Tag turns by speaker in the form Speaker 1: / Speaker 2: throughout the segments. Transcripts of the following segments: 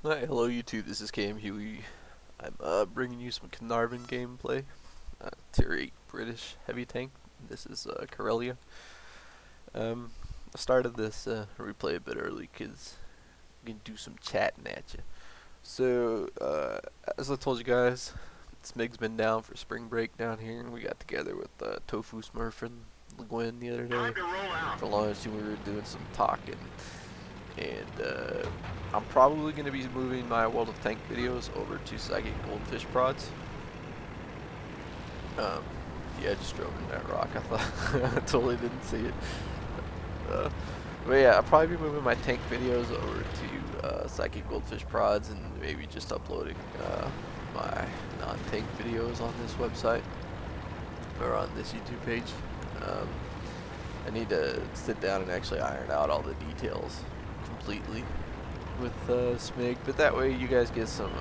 Speaker 1: Hi, hello YouTube, this is KM Huey. I'm bringing you some Caernarvon gameplay. Tier 8 British heavy tank. This is Corellia. I started this replay a bit early because I'm going to do some chatting at you. So, as I told you guys, Smig's been down for spring break down here, and we got together with Tofu Smurf and LeGuin the other day for lunch, and we were doing some talking. And I'm probably going to be moving my World of Tank videos over to Psychic Goldfish prods. Yeah, I just drove in that rock. I thought I totally didn't see it. But yeah, I'll probably be moving my tank videos over to Psychic Goldfish prods, and maybe just uploading my non-tank videos on this website or on this YouTube page. I need to sit down and actually iron out all the details completely with Smig, but that way you guys get some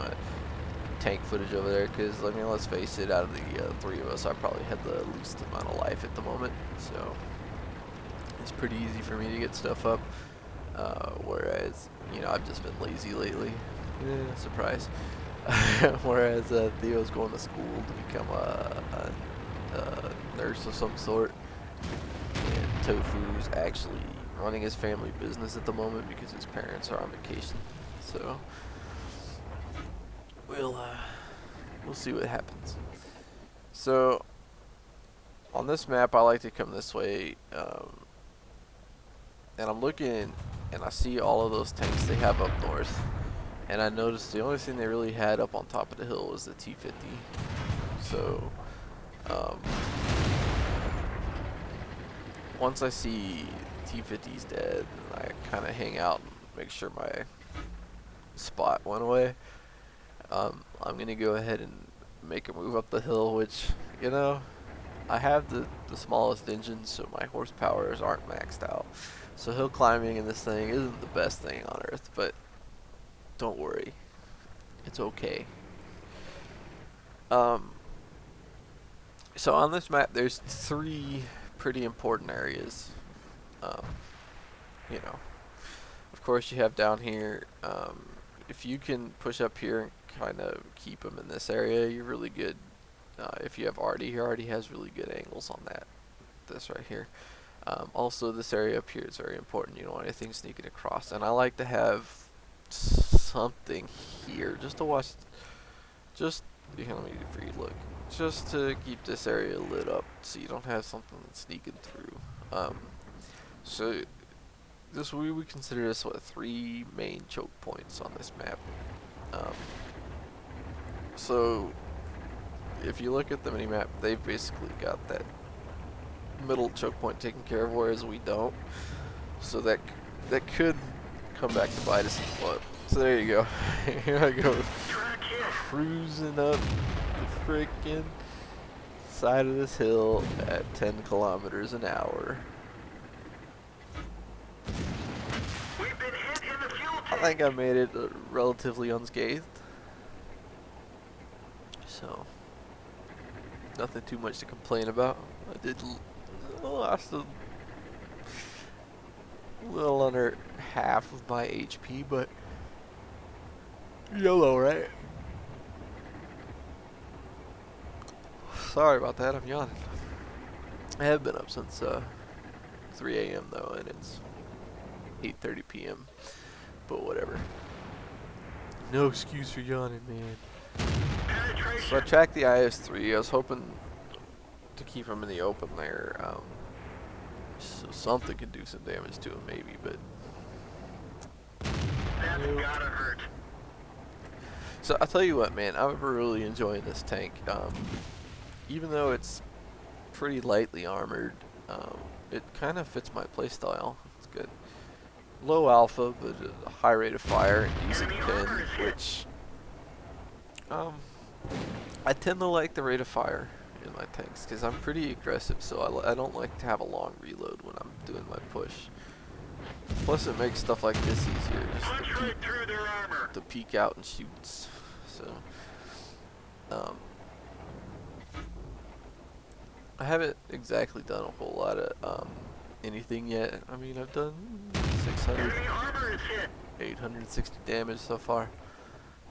Speaker 1: tank footage over there, because I mean, let's face it, out of the three of us, I probably had the least amount of life at the moment, so it's pretty easy for me to get stuff up, whereas, you know, I've just been lazy lately. Surprise. Whereas Theo's going to school to become a nurse of some sort, and Tofu's actually running his family business at the moment because his parents are on vacation. So we'll see what happens. So on this map, I like to come this way, and I'm looking, and I see all of those tanks they have up north, and I noticed the only thing they really had up on top of the hill was the T-50. So once I see T-50's dead, and I kind of hang out and make sure my spot went away, I'm gonna go ahead and make a move up the hill, which, you know, I have the smallest engine, so my horsepowers aren't maxed out, so hill climbing in this thing isn't the best thing on earth, but don't worry, it's okay. So on this map there's three pretty important areas. You know, of course you have down here, if you can push up here and kind of keep them in this area, you're really good. If you have Artie, he already has really good angles on this right here. Also, this area up here is very important. You don't want anything sneaking across, and I like to have something here just to watch, just, you know, let me for you look, just to keep this area lit up so you don't have something sneaking through. So this, we would consider this what, three main choke points on this map. So if you look at the minimap, they've basically got that middle choke point taken care of, whereas we don't. So that could come back to bite us in the butt. So there you go. Here I go, cruising up the freaking side of this hill at 10 kilometers an hour. I think I made it relatively unscathed, so nothing too much to complain about. I did lost a little under half of my HP, but YOLO, right? Sorry about that, I'm yawning. I have been up since 3 a.m. though, and it's 8:30 p.m. But whatever. No excuse for yawning, man. So I tracked the IS-3. I was hoping to keep him in the open there, so something could do some damage to him, maybe. But that's gotta hurt. So I'll tell you what, man. I'm really enjoying this tank. Even though it's pretty lightly armored, it kind of fits my playstyle. It's good. Low alpha, but a high rate of fire and decent pin, which I tend to like the rate of fire in my tanks because I'm pretty aggressive, so I don't like to have a long reload when I'm doing my push. Plus, it makes stuff like this easier, just to peek out and shoot. So, I haven't exactly done a whole lot of anything yet. I mean, I've done 600, 860 damage so far.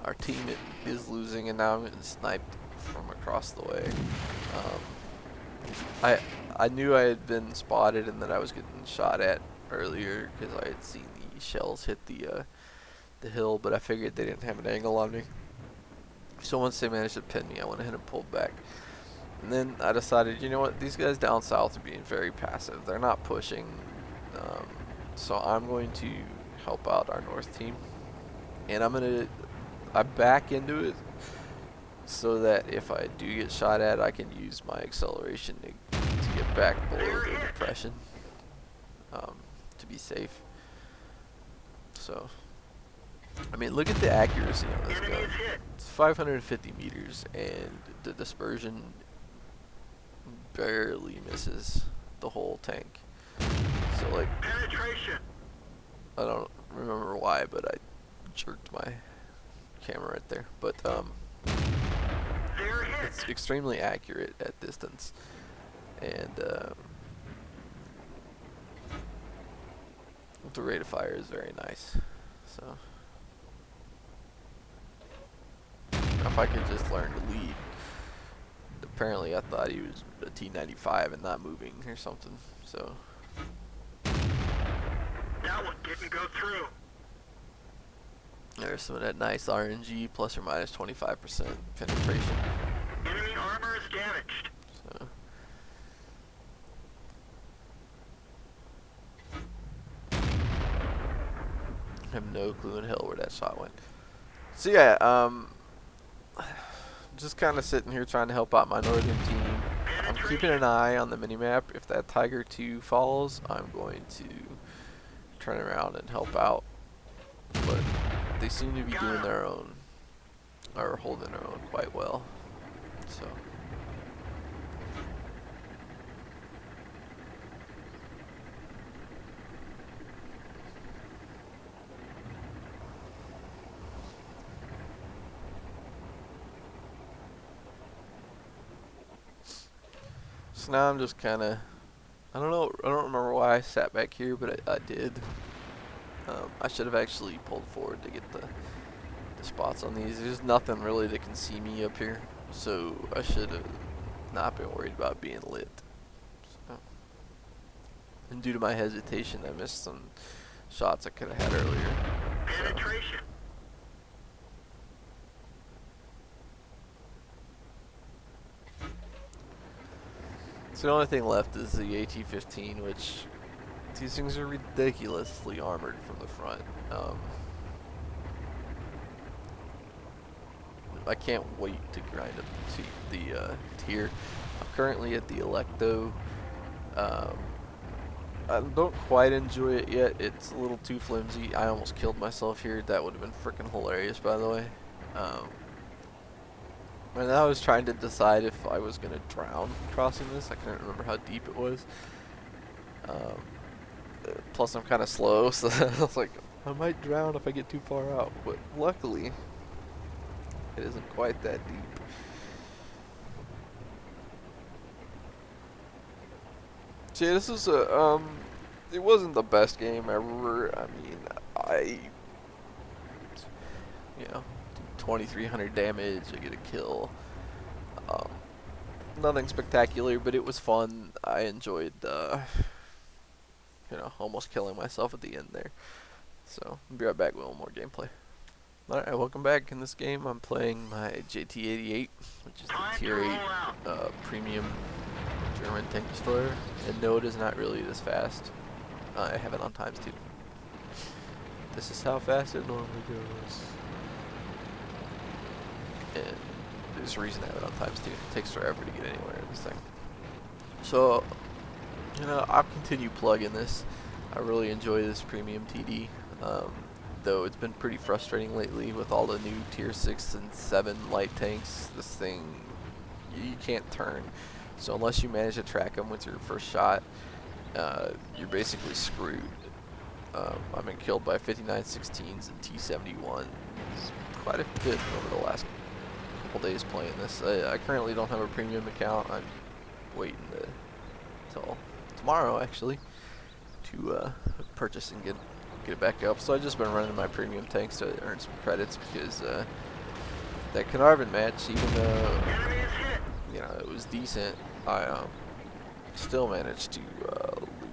Speaker 1: our team is losing, and now I'm getting sniped from across the way. I knew I had been spotted and that I was getting shot at earlier because I had seen the shells hit the hill, but I figured they didn't have an angle on me. So once they managed to pin me, I went ahead and pulled back. And then I decided, you know what, these guys down south are being very passive. They're not pushing. So I'm going to help out our north team. And I back into it so that if I do get shot at, I can use my acceleration to get back below the depression to be safe. So, I mean, look at the accuracy on this gun. It's 550 meters, and the dispersion barely misses the whole tank. So, like, I don't remember why, but I jerked my camera right there. But it's extremely accurate at distance, and the rate of fire is very nice. So if I could just learn to lead. Apparently I thought he was a T95 and not moving or something, so.
Speaker 2: That one didn't go through.
Speaker 1: There's some of that nice RNG, plus or minus 25% penetration.
Speaker 2: Enemy armor is damaged.
Speaker 1: So. I have no clue in hell where that shot went. So yeah, just kind of sitting here trying to help out my northern team. I'm keeping an eye on the minimap. If that Tiger 2 falls, I'm going to turn around and help out. But they seem to be doing their own, or holding their own quite well. So. So now I'm just kind of, I don't remember why I sat back here, but I did. I should have actually pulled forward to get the spots on these. There's nothing really that can see me up here, so I should have not been worried about being lit. So. And due to my hesitation, I missed some shots I could have had earlier.
Speaker 2: Penetration.
Speaker 1: So the only thing left is the AT-15, which these things are ridiculously armored from the front. I can't wait to grind up the tier. I'm currently at the Electo. I don't quite enjoy it yet. It's a little too flimsy. I almost killed myself here. That would have been freaking hilarious, by the way. And I was trying to decide if I was going to drown crossing this. I couldn't remember how deep it was. Plus, I'm kind of slow, so I was like, I might drown if I get too far out. But luckily, it isn't quite that deep. So yeah, this is a, it wasn't the best game ever. I mean, you know, 2,300 damage, I get a kill. Nothing spectacular, but it was fun. I enjoyed, you know, almost killing myself at the end there. So, I'll be right back with one more gameplay. Alright, welcome back. In this game, I'm playing my JT-88, which is the Tier 8 premium German tank destroyer. And no, it is not really this fast. I have it on ×2. This is how fast it normally goes. And there's a reason I have it on ×2. It takes forever to get anywhere in this thing. So, you know, I'll continue plugging this. I really enjoy this premium TD. Though it's been pretty frustrating lately with all the new tier 6 and 7 light tanks. This thing, you can't turn. So unless you manage to track them with your first shot, you're basically screwed. I've been killed by 5916s and T71 quite a bit over the last couple days playing this. I currently don't have a premium account. I'm waiting till tomorrow actually to purchase and get it back up. So I've just been running my premium tanks to earn some credits because that Caernarvon match, even though
Speaker 2: Enemy is hit.
Speaker 1: you know it was decent, I still managed to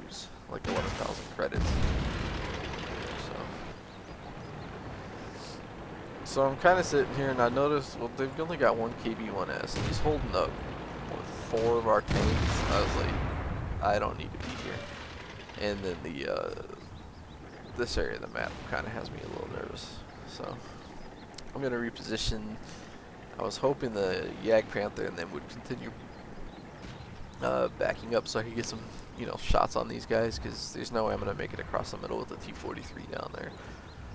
Speaker 1: lose like 11,000 credits. So I'm kind of sitting here and I noticed, well, they've only got one KB1S and he's holding up with 4 of our tanks. I was like, I don't need to be here. And then this area of the map kind of has me a little nervous. So I'm gonna reposition. I was hoping the Yag Panther and then would continue backing up so I could get some, you know, shots on these guys, because there's no way I'm gonna make it across the middle with the T-43 down there.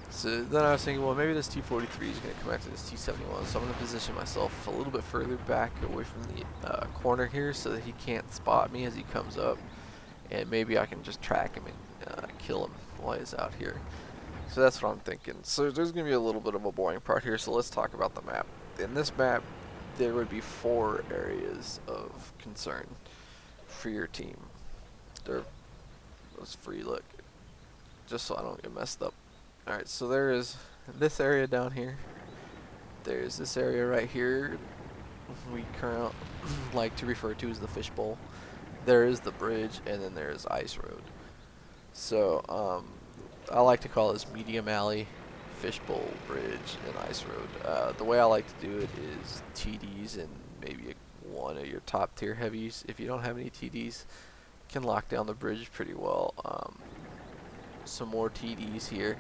Speaker 1: So then I was thinking, well, maybe this T-43 is going to come after this T-71, so I'm going to position myself a little bit further back away from the corner here so that he can't spot me as he comes up, and maybe I can just track him and kill him while he's out here. So that's what I'm thinking. So there's going to be a little bit of a boring part here, so let's talk about the map. In this map, there would be 4 areas of concern for your team. Let's free look, just so I don't get messed up. Alright, so there is this area down here. There's this area right here we currently like to refer to as the fishbowl. There is the bridge, and then there's ice road. So I like to call this medium alley, fishbowl, bridge, and ice road. The way I like to do it is TDs and maybe one of your top tier heavies. If you don't have any TDs, can lock down the bridge pretty well. Some more TDs here,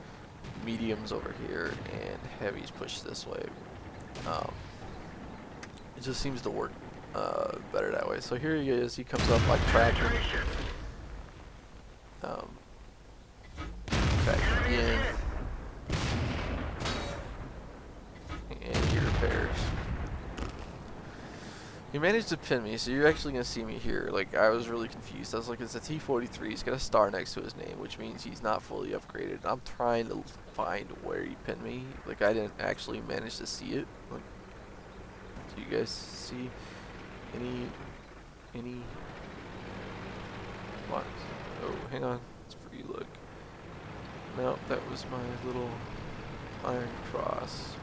Speaker 1: mediums over here, and heavies push this way. It just seems to work better that way. So here he is. He comes up like tracking. Tracking again. And he repairs. He managed to pin me, so you're actually going to see me here. Like, I was really confused. I was like, it's a T-43. He's got a star next to his name, which means he's not fully upgraded. I'm trying to find where he pinned me. Like, I didn't actually manage to see it. Like, do you guys see any what? Oh, hang on. It's free look. No, that was my little iron cross.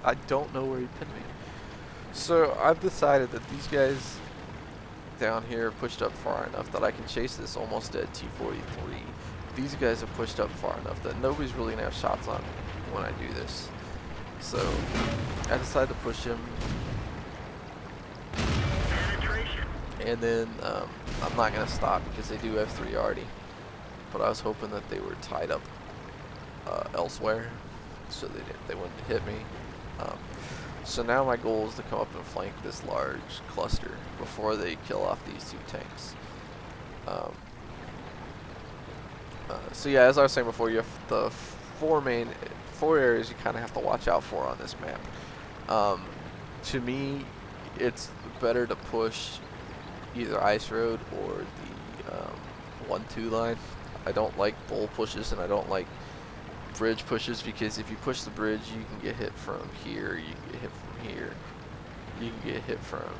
Speaker 1: I don't know where he pinned me. So I've decided that these guys down here pushed up far enough that I can chase this almost dead T-43. These guys have pushed up far enough that nobody's really gonna have shots on me when I do this. So I decided to push him, and then I'm not gonna stop because they do have 3 already. But I was hoping that they were tied up elsewhere, so they wouldn't hit me. So now my goal is to come up and flank this large cluster before they kill off these 2 tanks. So yeah, as I was saying before, you have the 4 areas you kind of have to watch out for on this map. To me, it's better to push either ice road or the 1-2 line. I don't like bowl pushes, and I don't like bridge pushes, because if you push the bridge, you can get hit from here, you can get hit from here, you can get hit from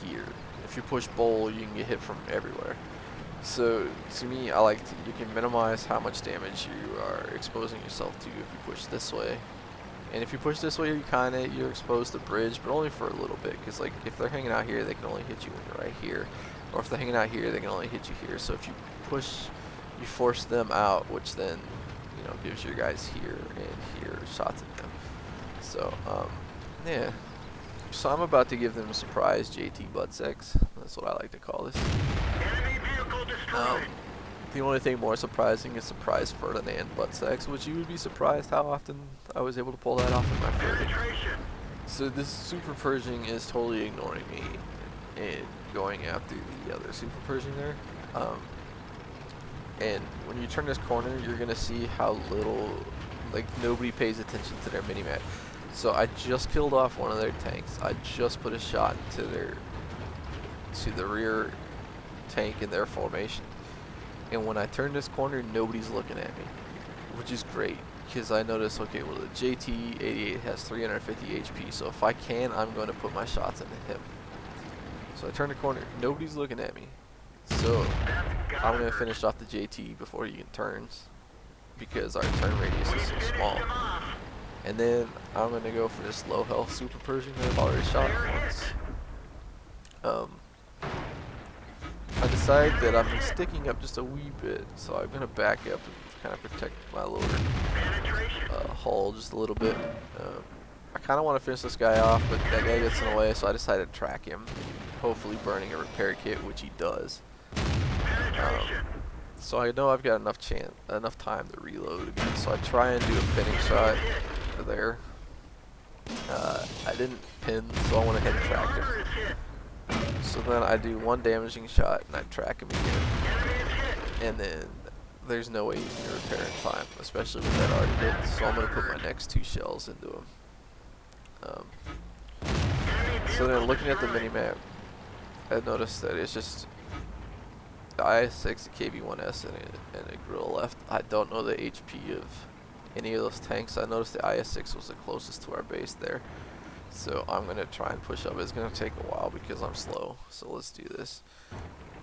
Speaker 1: here. If you push bowl, you can get hit from everywhere. So to me, I like to, you can minimize how much damage you are exposing yourself to if you push this way. And if you push this way, you're exposed to bridge, but only for a little bit, because like if they're hanging out here, they can only hit you when you're right here, or if they're hanging out here, they can only hit you here. So if you push, you force them out, which then gives your guys here and here shots at them. So yeah, so I'm about to give them a surprise JT butt sex. That's what I like to call this.
Speaker 2: Enemy vehicle destroyed.
Speaker 1: The only thing more surprising is surprise Ferdinand butt sex, which you would be surprised how often I was able to pull that off in my Ferdinand. So this Super Pershing is totally ignoring me and going after the other Super Pershing there. And when you turn this corner, you're gonna see how little, like, nobody pays attention to their mini-map. So I just killed off one of their tanks. I just put a shot into the rear tank in their formation. And when I turn this corner, nobody's looking at me, which is great, because I noticed, okay, well, the JT-88 has 350 HP, so if I can, I'm going to put my shots into him. So I turn the corner, nobody's looking at me. So I'm going to finish off the JT before he even turns, because our turn radius is so small. And then I'm gonna go for this low health super Persian that I've already shot once. I decide that I'm sticking up just a wee bit, so I'm gonna back up and kind of protect my lower hull just a little bit. I kind of want to finish this guy off, but that guy gets in the way, so I decided to track him, hopefully burning a repair kit, which he does. So I know I've got enough time to reload again, so I try and do a pinning shot there. I didn't pin, so I went ahead and tracked him. So then I do one damaging shot and I track him again. And then there's no way he's gonna repair in time, especially with that already hit. So I'm gonna put my next 2 shells into him. So then looking at the minimap, I noticed that it's just the IS-6, the KV-1S, and a grill left. I don't know the HP of any of those tanks. I noticed the IS-6 was the closest to our base there. So I'm going to try and push up. It's going to take a while because I'm slow. So let's do this.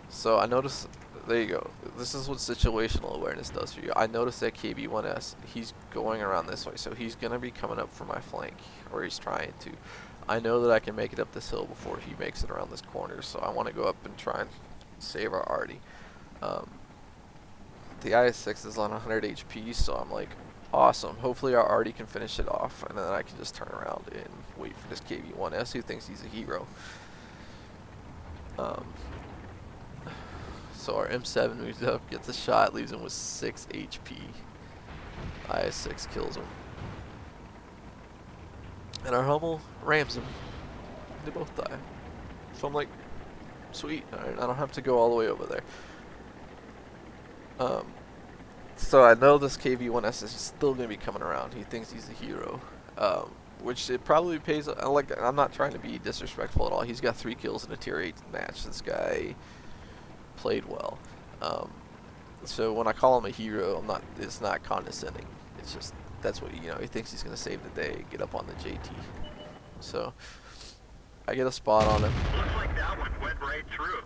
Speaker 1: So I noticed, there you go. This is what situational awareness does for you. I noticed that KV-1S, he's going around this way. So he's going to be coming up from my flank, or he's trying to. I know that I can make it up this hill before he makes it around this corner. So I want to go up and try and save our arty. The IS-6 is on 100 HP, so I'm like, awesome. Hopefully our arty can finish it off, and then I can just turn around and wait for this KV-1S who thinks he's a hero. So our M7 moves up, gets a shot, leaves him with 6 HP. IS-6 kills him. And our Hummel rams him. They both die. So I'm like, sweet, alright, I don't have to go all the way over there. So I know this KV-1S is still going to be coming around. He thinks he's a hero. Which it probably pays, like, I'm not trying to be disrespectful at all. He's got 3 kills in a tier 8 match. This guy played well. So when I call him a hero, it's not condescending. It's just, that's what, he thinks he's going to save the day, get up on the JT. So I get a spot on him.
Speaker 2: Looks like that one went right through.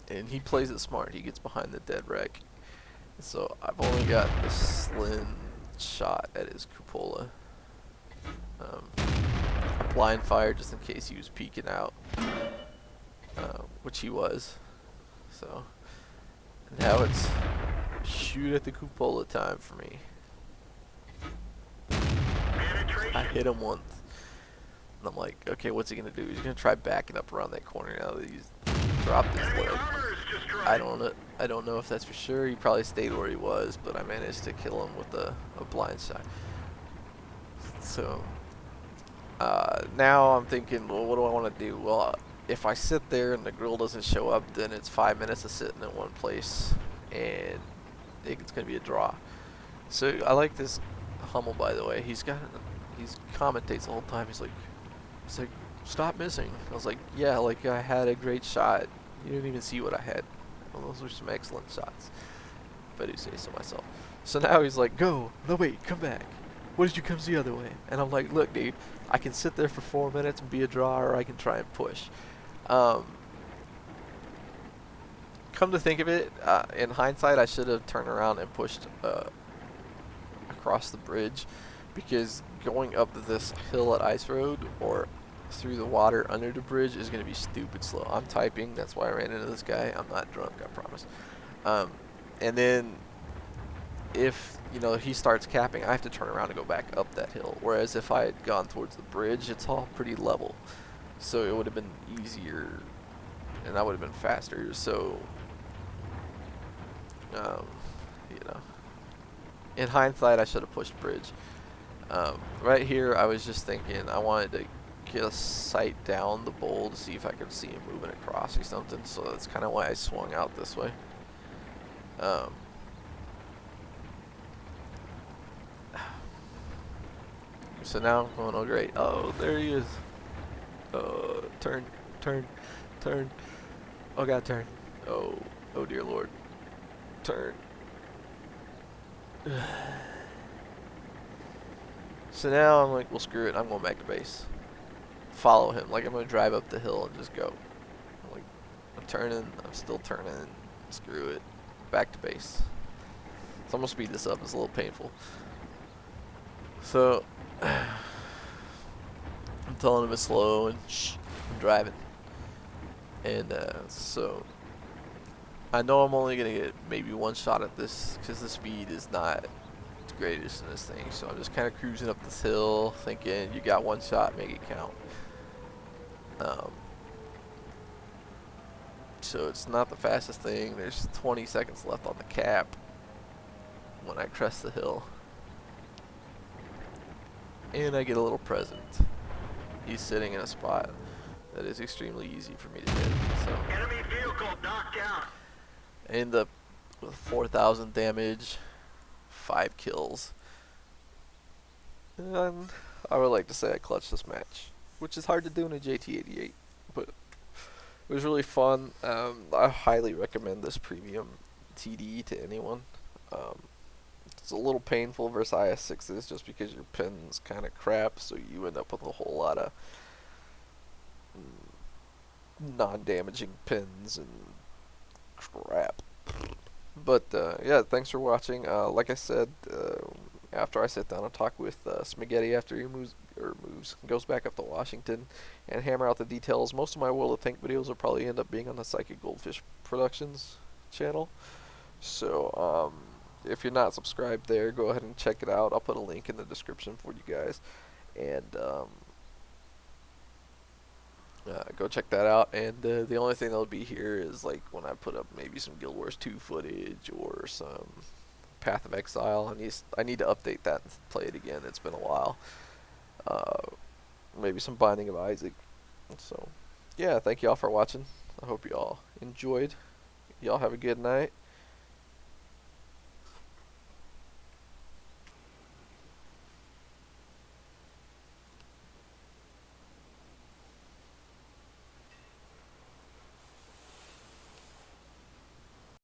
Speaker 1: And he plays it smart. He gets behind the dead wreck. So I've only got the slim shot at his cupola. I blind fire just in case he was peeking out, which he was. So now it's shoot at the cupola time for me. I hit him once. And I'm like, okay, what's he gonna do? He's gonna try backing up around that corner now that he's dropped his leg. I don't know if that's for sure. He probably stayed where he was, but I managed to kill him with a blind shot. So now I'm thinking, well, what do I want to do? Well, if I sit there and the grill doesn't show up, then it's 5 minutes of sitting in one place, and it's gonna be a draw. So I like this Hummel, by the way. He's commentates the whole time. He's like, stop missing. I was like, yeah, like I had a great shot. You didn't even see what I had. Well, those were some excellent shots, if I do say so myself. So now he's like, go. No, wait, come back. What did you come the other way? And I'm like, look, dude, I can sit there for 4 minutes and be a draw, or I can try and push. Come to think of it, in hindsight, I should have turned around and pushed across the bridge, because going up this hill at Ice Road or through the water under the bridge is going to be stupid slow. I'm typing, that's why I ran into this guy. I'm not drunk, I promise. And then if he starts capping, I have to turn around and go back up that hill, whereas if I had gone towards the bridge, it's all pretty level, so it would have been easier and I would have been faster. So in hindsight, I should have pushed bridge. Right here, I was just thinking I wanted to get a sight down the bowl to see if I could see him moving across or something, so that's kind of why I swung out this way. So now I'm going, oh great, oh there he is. Turn. Oh god, turn. Oh dear lord. Turn. So now I'm like, well screw it, I'm going back to base. Follow him, like I'm going to drive up the hill and just go. I'm turning, I'm still turning, screw it. Back to base. So I'm going to speed this up, it's a little painful. So I'm telling him it's slow and shh, I'm driving. And so I know I'm only gonna get maybe one shot at this because the speed is not the greatest in this thing. So I'm just kind of cruising up this hill, thinking you got one shot, make it count. Um, so it's not the fastest thing. There's 20 seconds left on the cap when I crest the hill, and I get a little present. He's sitting in a spot that is extremely easy for me to hit. So
Speaker 2: Enemy vehicle knocked down.
Speaker 1: I end up with 4,000 damage, 5 kills, and I would like to say I clutched this match, which is hard to do in a JT88, but it was really fun. I highly recommend this premium TD to anyone. Um, it's a little painful versus IS6s just because your pin's kind of crap, so you end up with a whole lot of non-damaging pins and crap. But yeah, thanks for watching. Like I said, after I sit down and talk with Spaghetti after he goes back up to Washington and hammer out the details, most of my World of Tank videos will probably end up being on the Psychic Goldfish Productions channel. So if you're not subscribed there, go ahead and check it out. I'll put a link in the description for you guys, and go check that out. And the only thing that'll be here is like when I put up maybe some Guild Wars 2 footage or some Path of Exile. I need to update that and play it again. It's been a while. Maybe some Binding of Isaac. So yeah, thank y'all for watching. I hope y'all enjoyed. Y'all have a good night.